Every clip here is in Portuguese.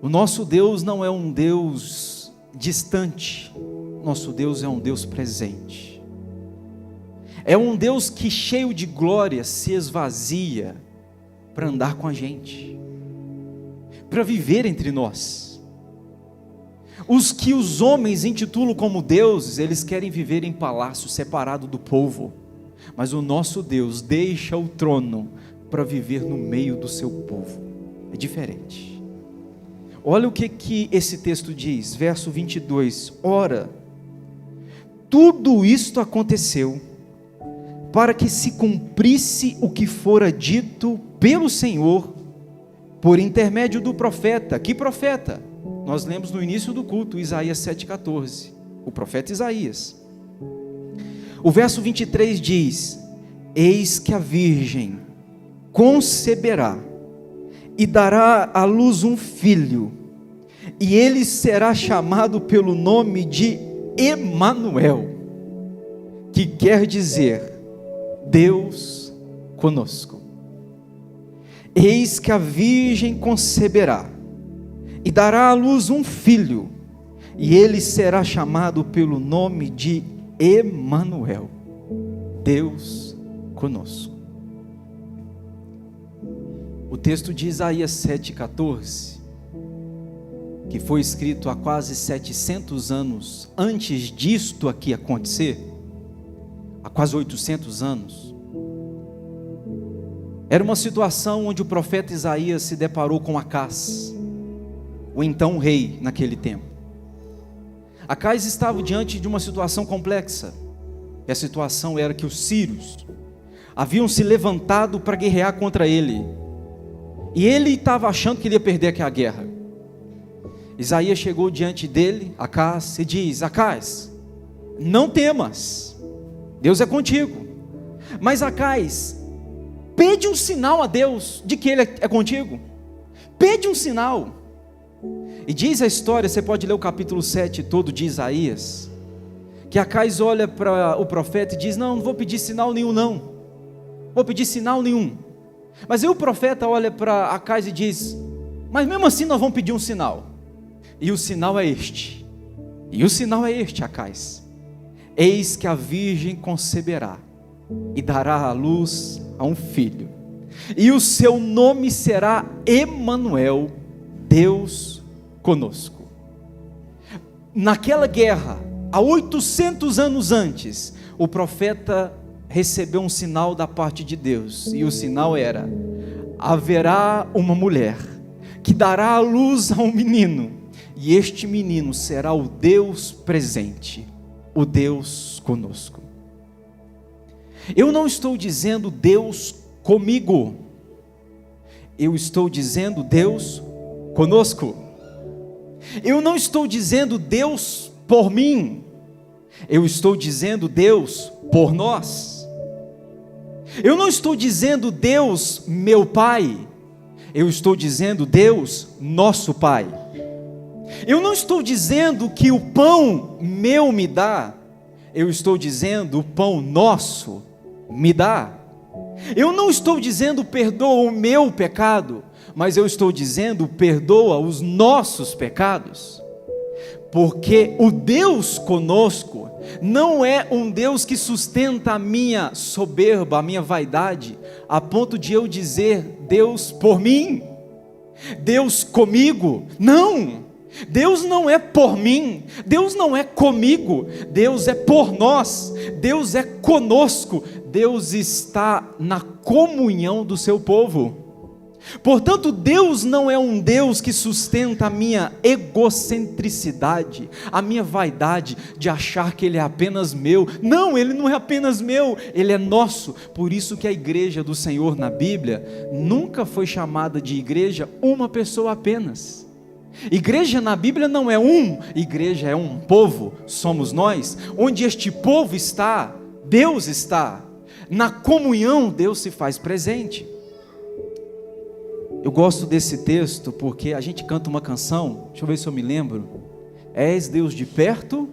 O nosso Deus não é um Deus distante, nosso Deus é um Deus presente. É um Deus que, cheio de glória, se esvazia para andar com a gente, para viver entre nós. Os que os homens intitulam como deuses, eles querem viver em palácio, separado do povo. Mas o nosso Deus deixa o trono para viver no meio do seu povo. É diferente. Olha o que esse texto diz, verso 22. Ora, tudo isto aconteceu para que se cumprisse o que fora dito pelo Senhor por intermédio do profeta. Que profeta? Nós lemos no início do culto, Isaías 7,14, o profeta Isaías. O verso 23 diz: eis que a virgem conceberá e dará à luz um filho, e ele será chamado pelo nome de Emanuel, que quer dizer Deus conosco. Eis que a virgem conceberá e dará à luz um filho, e ele será chamado pelo nome de Emanuel, Deus conosco. O texto de Isaías 7,14, que foi escrito há quase 700 anos antes disto aqui acontecer, há quase 800 anos, era uma situação onde o profeta Isaías se deparou com Acás, o então rei naquele tempo. Acás estava diante de uma situação complexa, e a situação era que os sírios haviam se levantado para guerrear contra ele, e ele estava achando que ele ia perder aquela guerra. Isaías chegou diante dele, Acás, e diz: Acás, não temas, Deus é contigo. Mas Acás, pede um sinal a Deus de que ele é contigo. Pede um sinal. E diz a história, você pode ler o capítulo 7 todo de Isaías, que Acás olha para o profeta e diz: não vou pedir sinal nenhum, não vou pedir sinal nenhum. Mas aí o profeta olha para Acás e diz: mas mesmo assim nós vamos pedir um sinal. E o sinal é este. E o sinal é este, Acás: eis que a virgem conceberá e dará à luz a um filho, e o seu nome será Emanuel, Deus conosco. Naquela guerra, há 800 anos antes, o profeta recebeu um sinal da parte de Deus, e o sinal era: haverá uma mulher que dará à luz a um menino, e este menino será o Deus presente, o Deus conosco. Eu não estou dizendo Deus comigo, eu estou dizendo Deus conosco. Eu não estou dizendo Deus por mim, eu estou dizendo Deus por nós. Eu não estou dizendo Deus meu Pai, eu estou dizendo Deus nosso Pai. Eu não estou dizendo que o pão meu me dá, eu estou dizendo o pão nosso me dá. Eu não estou dizendo perdoa o meu pecado, mas eu estou dizendo perdoa os nossos pecados. Porque o Deus conosco não é um Deus que sustenta a minha soberba, a minha vaidade, a ponto de eu dizer Deus por mim, Deus comigo. Não! Deus não é por mim, Deus não é comigo, Deus é por nós, Deus é conosco, Deus está na comunhão do seu povo. Portanto, Deus não é um Deus que sustenta a minha egocentricidade, a minha vaidade de achar que Ele é apenas meu. Não, Ele não é apenas meu, Ele é nosso. Por isso que a igreja do Senhor na Bíblia nunca foi chamada de igreja uma pessoa apenas. Igreja na Bíblia não é igreja é um povo, somos nós. Onde este povo está, Deus está. Na comunhão, Deus se faz presente. Eu gosto desse texto porque a gente canta uma canção, deixa eu ver se eu me lembro. És Deus de perto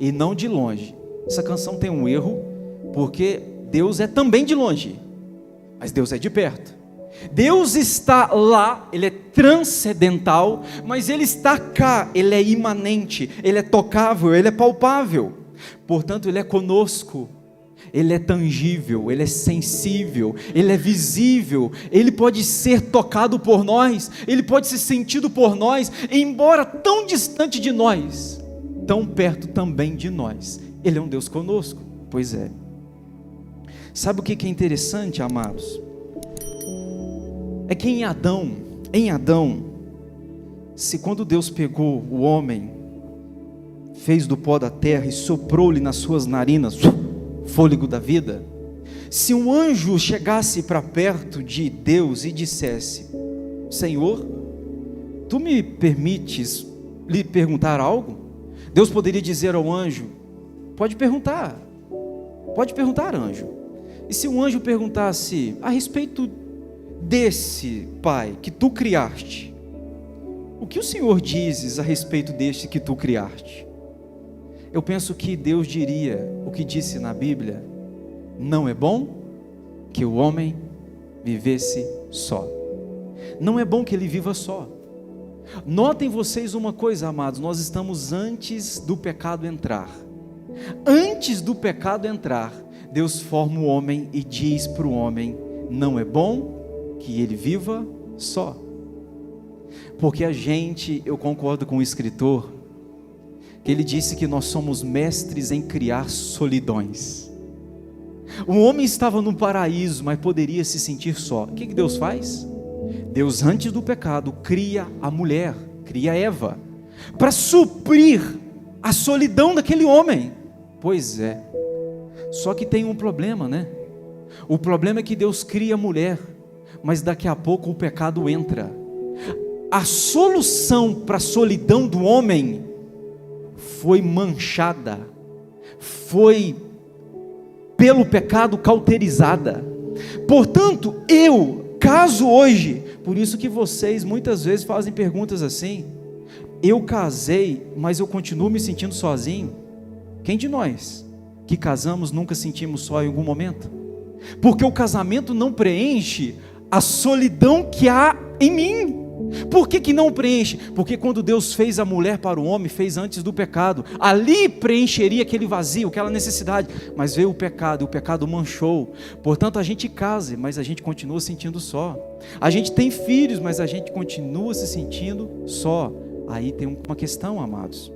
e não de longe. Essa canção tem um erro, porque Deus é também de longe, mas Deus é de perto. Deus está lá, Ele é transcendental, mas Ele está cá, Ele é imanente, Ele é tocável, Ele é palpável. Portanto, Ele é conosco, Ele é tangível, Ele é sensível, Ele é visível, Ele pode ser tocado por nós, Ele pode ser sentido por nós, embora tão distante de nós, tão perto também de nós. Ele é um Deus conosco. Pois é. Sabe o que é interessante, amados? É que em Adão, se quando Deus pegou o homem, fez do pó da terra e soprou-lhe nas suas narinas fôlego da vida, se um anjo chegasse para perto de Deus e dissesse: Senhor, tu me permites lhe perguntar algo? Deus poderia dizer ao anjo: pode perguntar, anjo. E se um anjo perguntasse a respeito desse pai que tu criaste, o que o Senhor dizes a respeito deste que tu criaste? Eu penso que Deus diria o que disse na Bíblia: não é bom que o homem vivesse só. Não é bom que ele viva só. Notem vocês uma coisa, amados, nós estamos antes do pecado entrar. Antes do pecado entrar, Deus forma o homem e diz para o homem: não é bom que ele viva só. Porque eu concordo com o escritor, que ele disse que nós somos mestres em criar solidões. O homem estava no paraíso, mas poderia se sentir só. O que Deus faz? Deus, antes do pecado, cria a mulher, cria Eva, para suprir a solidão daquele homem. Pois é, só que tem um problema, né? O problema é que Deus cria a mulher, mas daqui a pouco o pecado entra. A solução para a solidão do homem foi manchada, foi pelo pecado cauterizada. Portanto, eu caso hoje, por isso que vocês muitas vezes fazem perguntas assim: eu casei, mas eu continuo me sentindo sozinho. Quem de nós que casamos nunca sentimos só em algum momento? Porque o casamento não preenche a solidão que há em mim. Por que não preenche? Porque quando Deus fez a mulher para o homem, fez antes do pecado. Ali preencheria aquele vazio, aquela necessidade. Mas veio o pecado, e o pecado manchou. Portanto, a gente casa, mas a gente continua se sentindo só. A gente tem filhos, mas a gente continua se sentindo só. Aí tem uma questão, amados.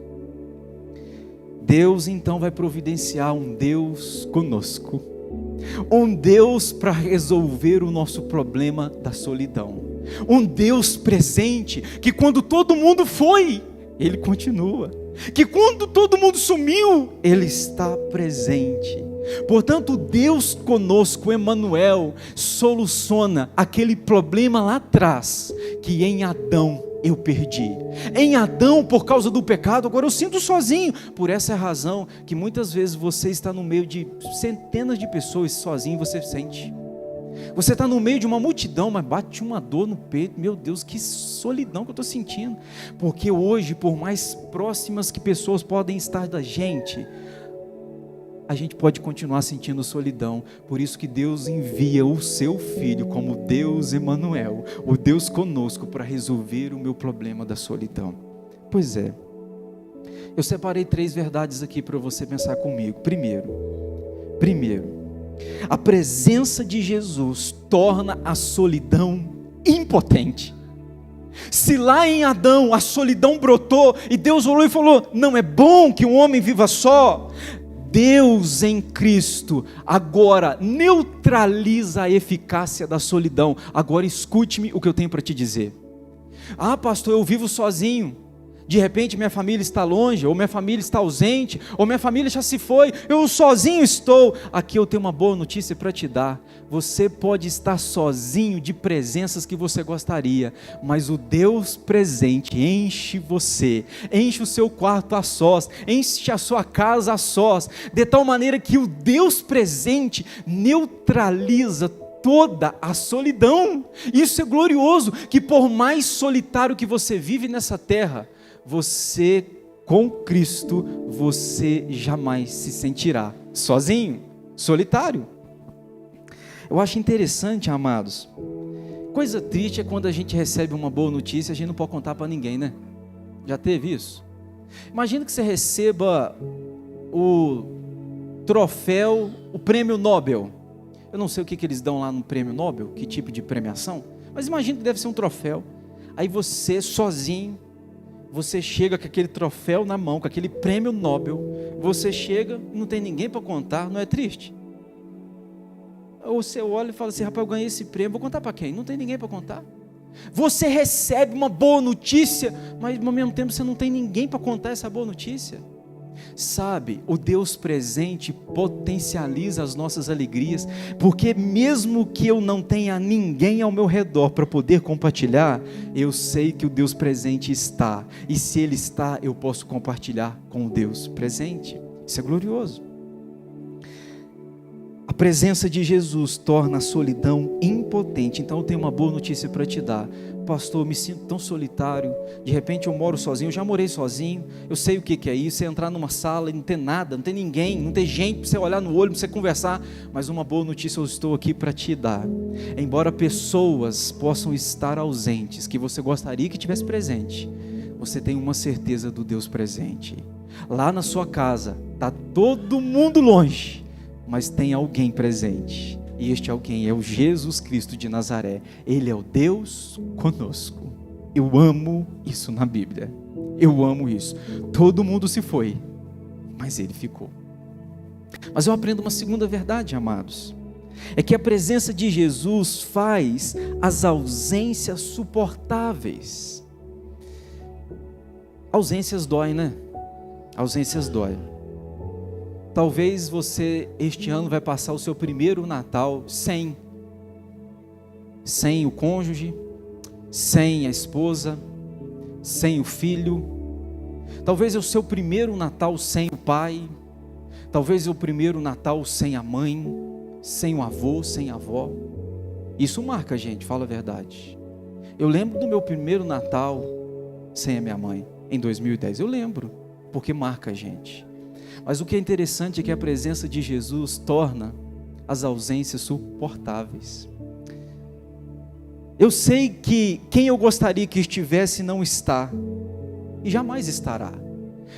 Deus então vai providenciar um Deus conosco. Um Deus para resolver o nosso problema da solidão. Um Deus presente, que quando todo mundo foi, Ele continua. Que quando todo mundo sumiu, Ele está presente. Portanto, Deus conosco, Emanuel, soluciona aquele problema lá atrás, que em Adão eu perdi. Em Adão, por causa do pecado, agora eu sinto sozinho. Por essa razão que muitas vezes você está no meio de centenas de pessoas, sozinho você sente. Você está no meio de uma multidão, mas bate uma dor no peito. Meu Deus, que solidão que eu estou sentindo. Porque hoje, por mais próximas que pessoas podem estar da gente, a gente pode continuar sentindo solidão. Por isso que Deus envia o seu Filho como Deus Emanuel, o Deus conosco, para resolver o meu problema da solidão. Pois é, eu separei 3 verdades aqui para você pensar comigo. Primeiro, a presença de Jesus torna a solidão impotente. Se lá em Adão a solidão brotou e Deus olhou e falou: não é bom que um homem viva só, Deus em Cristo agora neutraliza a eficácia da solidão. Agora escute-me o que eu tenho para te dizer. Ah, pastor, eu vivo sozinho. De repente minha família está longe, ou minha família está ausente, ou minha família já se foi, eu sozinho estou. Aqui eu tenho uma boa notícia para te dar. Você pode estar sozinho de presenças que você gostaria, mas o Deus presente enche você, enche o seu quarto a sós, enche a sua casa a sós, de tal maneira que o Deus presente neutraliza toda a solidão. Isso é glorioso, que por mais solitário que você vive nessa terra, você, com Cristo, você jamais se sentirá sozinho, solitário. Eu acho interessante, amados, Coisa triste é quando a gente recebe uma boa notícia e a gente não pode contar para ninguém, né? Já teve isso? Imagina que você receba o troféu, o prêmio Nobel. Eu não sei o que eles dão lá no prêmio Nobel, que tipo de premiação, mas imagina que deve ser um troféu. Aí você sozinho, você chega com aquele troféu na mão, com aquele prêmio Nobel, você chega e não tem ninguém para contar, não é triste? Ou você olha e fala assim, rapaz, eu ganhei esse prêmio, vou contar para quem? Não tem ninguém para contar. Você recebe uma boa notícia, mas ao mesmo tempo você não tem ninguém para contar essa boa notícia. Sabe, o Deus presente potencializa as nossas alegrias, porque mesmo que eu não tenha ninguém ao meu redor para poder compartilhar, eu sei que o Deus presente está, e se Ele está, eu posso compartilhar com o Deus presente. Isso é glorioso. A presença de Jesus torna a solidão impotente. Então eu tenho uma boa notícia para te dar. Pastor, eu me sinto tão solitário, de repente eu moro sozinho, eu já morei sozinho, eu sei o que é isso, você entrar numa sala e não ter nada, não ter ninguém, não ter gente para você olhar no olho, para você conversar, mas uma boa notícia eu estou aqui para te dar. Embora pessoas possam estar ausentes, que você gostaria que estivesse presente, você tem uma certeza do Deus presente. Lá na sua casa, está todo mundo longe, mas tem alguém presente. E este alguém é o Jesus Cristo de Nazaré. Ele é o Deus conosco. Eu amo isso na Bíblia. Eu amo isso. Todo mundo se foi, mas Ele ficou. Mas eu aprendo uma segunda verdade, amados. É que a presença de Jesus faz as ausências suportáveis. Ausências dói, né? Ausências dói. Talvez você este ano vai passar o seu primeiro Natal sem o cônjuge, sem a esposa, sem o filho. Talvez é o seu primeiro Natal sem o pai. Talvez é o primeiro Natal sem a mãe, sem o avô, sem a avó. Isso marca a gente, fala a verdade. Eu lembro do meu primeiro Natal sem a minha mãe, em 2010. Eu lembro, porque marca a gente. Mas o que é interessante é que a presença de Jesus torna as ausências suportáveis. Eu sei que quem eu gostaria que estivesse não está, e jamais estará.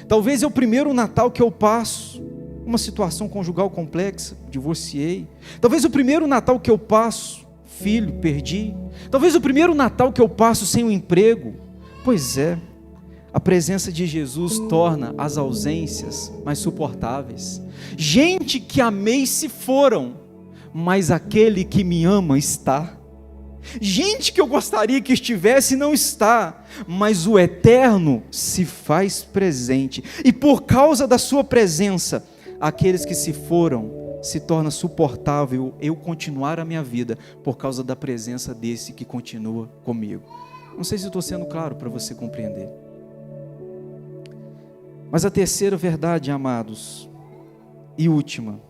Talvez é o primeiro Natal que eu passo uma situação conjugal complexa, divorciei. Talvez o primeiro Natal que eu passo, filho, perdi. Talvez o primeiro Natal que eu passo sem um emprego. Pois é. A presença de Jesus torna as ausências mais suportáveis. Gente que amei se foram, mas aquele que me ama está. Gente que eu gostaria que estivesse não está, mas o eterno se faz presente. E por causa da sua presença, aqueles que se foram, se torna suportável eu continuar a minha vida, por causa da presença desse que continua comigo. Não sei se estou sendo claro para você compreender. Mas a terceira verdade, amados, e última,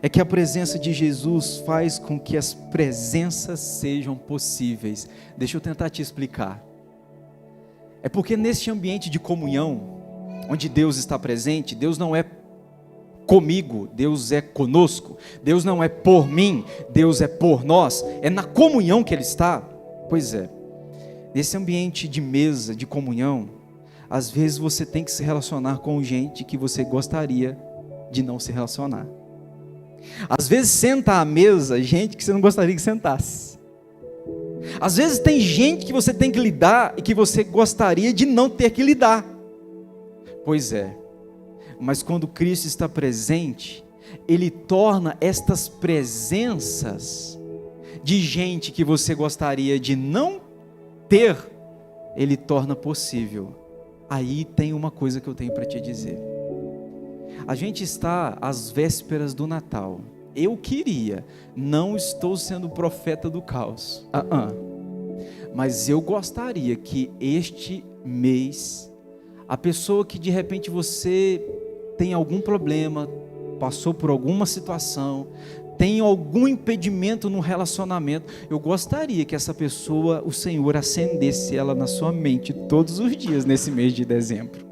é que a presença de Jesus faz com que as presenças sejam possíveis. Deixa eu tentar te explicar. É porque neste ambiente de comunhão, onde Deus está presente, Deus não é comigo, Deus é conosco. Deus não é por mim, Deus é por nós. É na comunhão que Ele está. Pois é, nesse ambiente de mesa, de comunhão, às vezes você tem que se relacionar com gente que você gostaria de não se relacionar. Às vezes senta à mesa gente que você não gostaria que sentasse. Às vezes tem gente que você tem que lidar e que você gostaria de não ter que lidar. Pois é, mas quando Cristo está presente, Ele torna estas presenças de gente que você gostaria de não ter, Ele torna possível. Aí tem uma coisa que eu tenho para te dizer. A gente está às vésperas do Natal. Eu queria, não estou sendo profeta do caos, mas eu gostaria que este mês, a pessoa que de repente você tem algum problema, passou por alguma situação, tem algum impedimento no relacionamento, eu gostaria que essa pessoa, o Senhor acendesse ela na sua mente todos os dias nesse mês de dezembro.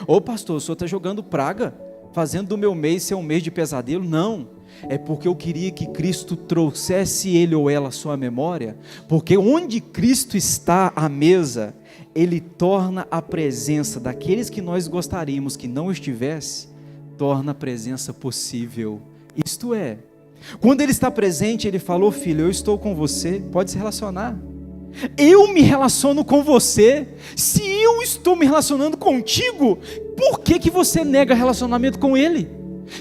Ô pastor, o senhor está jogando praga, fazendo do meu mês ser um mês de pesadelo? Não, É porque eu queria que Cristo trouxesse ele ou ela à sua memória, porque onde Cristo está à mesa, Ele torna a presença daqueles que nós gostaríamos que não estivesse, torna a presença possível. Isto é, quando Ele está presente, Ele falou: filho, eu estou com você, pode se relacionar. Eu me relaciono com você. Se eu estou me relacionando contigo, por que você nega relacionamento com Ele?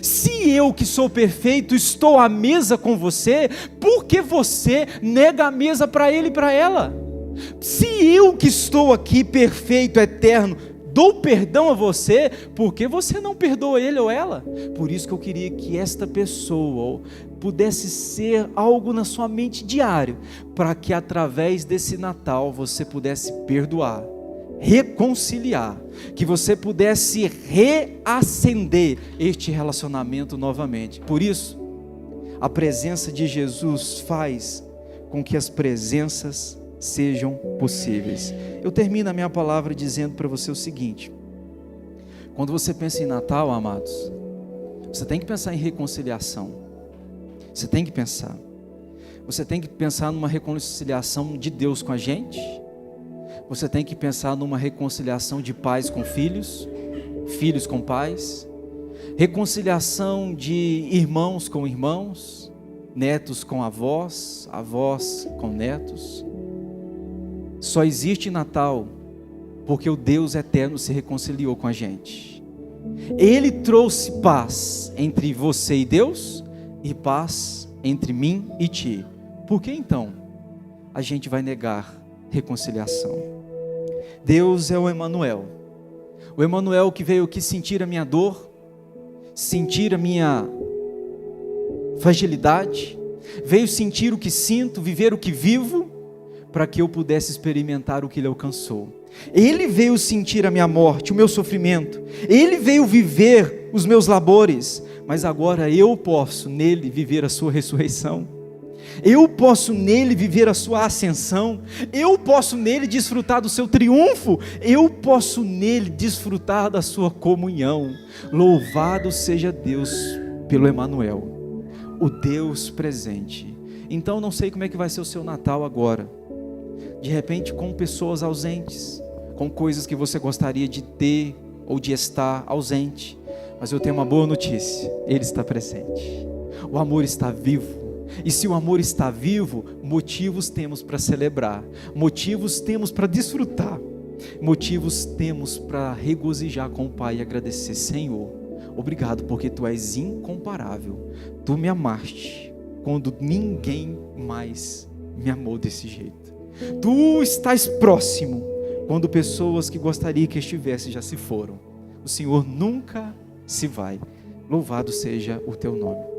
Se eu, que sou perfeito, estou à mesa com você, por que você nega a mesa para ele e para ela? Se eu, que estou aqui perfeito, eterno, dou perdão a você, por que você não perdoa ele ou ela? Por isso que eu queria que esta pessoa pudesse ser algo na sua mente diário, para que através desse Natal você pudesse perdoar, reconciliar, que você pudesse reacender este relacionamento novamente. Por isso, a presença de Jesus faz com que as presenças sejam possíveis. Eu termino a minha palavra dizendo para você o seguinte: quando você pensa em Natal, amados, você tem que pensar em reconciliação. Você tem que pensar numa reconciliação de Deus com a gente. Você tem que pensar numa reconciliação de pais com filhos, filhos com pais, reconciliação de irmãos com irmãos, netos com avós, avós com netos. Só existe Natal porque o Deus eterno se reconciliou com a gente. Ele trouxe paz entre você e Deus e paz entre mim e ti. Por que então a gente vai negar reconciliação? Deus é o Emanuel que veio aqui sentir a minha dor, sentir a minha fragilidade, veio sentir o que sinto, viver o que vivo, para que eu pudesse experimentar o que Ele alcançou. Ele veio sentir a minha morte, o meu sofrimento, Ele veio viver os meus labores, mas agora eu posso nele viver a sua ressurreição. Eu posso nele viver a sua ascensão, eu posso nele desfrutar do seu triunfo, eu posso nele desfrutar da sua comunhão. Louvado seja Deus pelo Emanuel, o Deus presente. Então não sei como é que vai ser o seu Natal agora, de repente com pessoas ausentes, com coisas que você gostaria de ter ou de estar ausente, mas eu tenho uma boa notícia: Ele está presente, o amor está vivo. E se o amor está vivo, motivos temos para celebrar, motivos temos para desfrutar, motivos temos para regozijar com o Pai e agradecer: Senhor, obrigado porque Tu és incomparável, Tu me amaste quando ninguém mais me amou desse jeito, Tu estás próximo quando pessoas que gostaria que estivesse já se foram. O Senhor nunca se vai. Louvado seja o Teu nome.